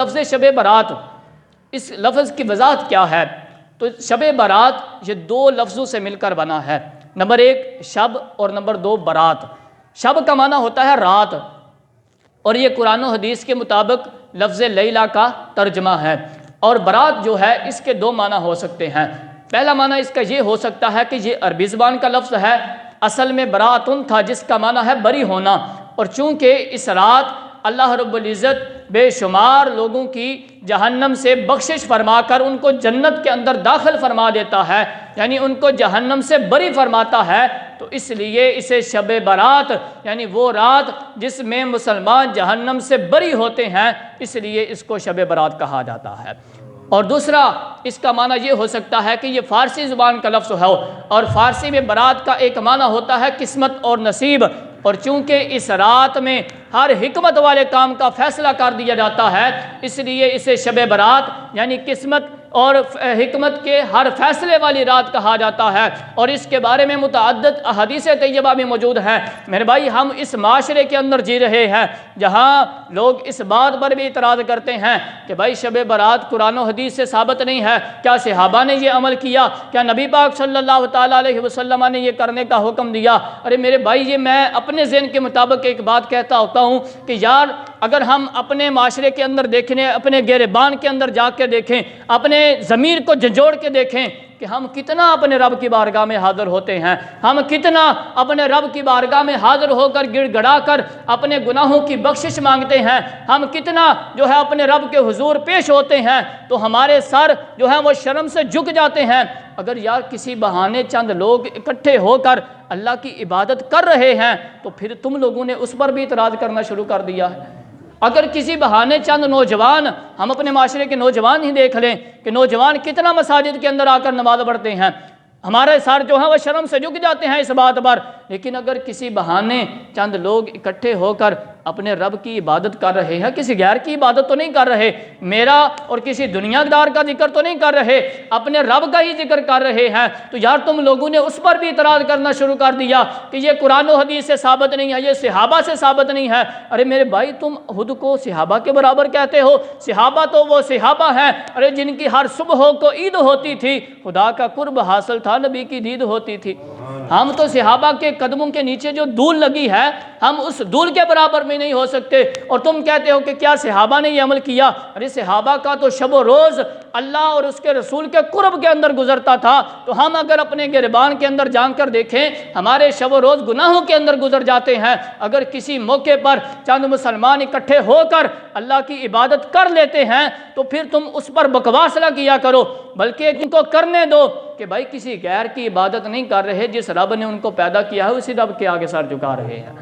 لفظ شب برات، اس لفظ کی وضاحت کیا ہے؟ تو شب برات یہ دو لفظوں سے مل کر بنا ہے، نمبر ایک شب اور نمبر دو برات۔ شب کا معنی ہوتا ہے رات، اور یہ قرآن و حدیث کے مطابق لفظ لیلہ کا ترجمہ ہے۔ اور برات جو ہے اس کے دو معنی ہو سکتے ہیں۔ پہلا معنی اس کا یہ ہو سکتا ہے کہ یہ عربی زبان کا لفظ ہے، اصل میں براتن تھا جس کا معنی ہے بری ہونا، اور چونکہ اس رات اللہ رب العزت بے شمار لوگوں کی جہنم سے بخشش فرما کر ان کو جنت کے اندر داخل فرما دیتا ہے، یعنی ان کو جہنم سے بری فرماتا ہے، تو اس لیے اسے شب برات یعنی وہ رات جس میں مسلمان جہنم سے بری ہوتے ہیں، اس لیے اس کو شب برات کہا جاتا ہے۔ اور دوسرا اس کا معنی یہ ہو سکتا ہے کہ یہ فارسی زبان کا لفظ ہو، اور فارسی میں برات کا ایک معنی ہوتا ہے قسمت اور نصیب، اور چونکہ اس رات میں ہر حکمت والے کام کا فیصلہ کر دیا جاتا ہے، اس لیے اسے شب برات یعنی قسمت اور حکمت کے ہر فیصلے والی رات کہا جاتا ہے۔ اور اس کے بارے میں متعدد احادیث طیبہ بھی موجود ہیں۔ میرے بھائی، ہم اس معاشرے کے اندر جی رہے ہیں جہاں لوگ اس بات پر بھی اعتراض کرتے ہیں کہ بھائی شب برات قرآن و حدیث سے ثابت نہیں ہے، کیا صحابہ نے یہ عمل کیا؟ کیا نبی پاک صلی اللہ تعالیٰ علیہ وسلم نے یہ کرنے کا حکم دیا؟ ارے میرے بھائی، یہ میں اپنے ذہن کے مطابق ایک بات کہتا ہوتا ہوں کہ یار، اگر ہم اپنے معاشرے کے اندر دیکھیں، اپنے گریبان کے اندر جا کے دیکھیں، اپنے ضمیر کو جھنجھوڑ کے دیکھیں کہ ہم کتنا اپنے رب کی بارگاہ میں حاضر ہوتے ہیں، ہم کتنا اپنے رب کی بارگاہ میں حاضر ہو کر گڑ گڑا کر اپنے گناہوں کی بخشش مانگتے ہیں، ہم کتنا جو ہے اپنے رب کے حضور پیش ہوتے ہیں، تو ہمارے سر جو ہیں وہ شرم سے جھک جاتے ہیں۔ اگر یار کسی بہانے چند لوگ اکٹھے ہو کر اللہ کی عبادت کر رہے ہیں تو پھر تم لوگوں نے اس پر بھی اعتراض کرنا شروع کر دیا ہے۔ اگر کسی بہانے چند نوجوان، ہم اپنے معاشرے کے نوجوان ہی دیکھ لیں کہ نوجوان کتنا مساجد کے اندر آ کر نماز پڑھتے ہیں، ہمارے سر جو ہیں وہ شرم سے جھک جاتے ہیں اس بات پر، لیکن اگر کسی بہانے چند لوگ اکٹھے ہو کر اپنے رب کی عبادت کر رہے ہیں، کسی غیر کی عبادت تو نہیں کر رہے، میرا اور کسی دنیا دار کا ذکر تو نہیں کر رہے، اپنے رب کا ہی ذکر کر رہے ہیں، تو یار تم لوگوں نے اس پر بھی اعتراض کرنا شروع کر دیا کہ یہ قرآن و حدیث سے ثابت نہیں ہے، یہ صحابہ سے ثابت نہیں ہے۔ ارے میرے بھائی، تم خود کو صحابہ کے برابر کہتے ہو؟ صحابہ تو وہ صحابہ ہیں ارے جن کی ہر صبح کو عید ہوتی تھی، خدا کا قرب حاصل تھا، نبی کی دید ہوتی تھی۔ ہم تو صحابہ کے قدموں کے نیچے جو دھول لگی ہے، ہم اس دھول کے برابر میں نہیں ہو سکتے، اور تم کہتے ہو کہ کیا صحابہ نے یہ عمل کیا؟ ارے صحابہ کا تو شب و روز اللہ اور اس کے رسول کے قرب کے اندر گزرتا تھا، تو ہم اگر اپنے گریبان کے اندر جان کر دیکھیں، ہمارے شب و روز گناہوں کے اندر گزر جاتے ہیں۔ اگر کسی موقع پر چند مسلمان اکٹھے ہو کر اللہ کی عبادت کر لیتے ہیں تو پھر تم اس پر بکواس نہ کیا کرو، بلکہ ان کو کرنے دو کہ بھائی کسی غیر کی عبادت نہیں کر رہے، جس رب نے ان کو پیدا کیا ہے اسی رب کے آگے سر جھکا رہے ہیں۔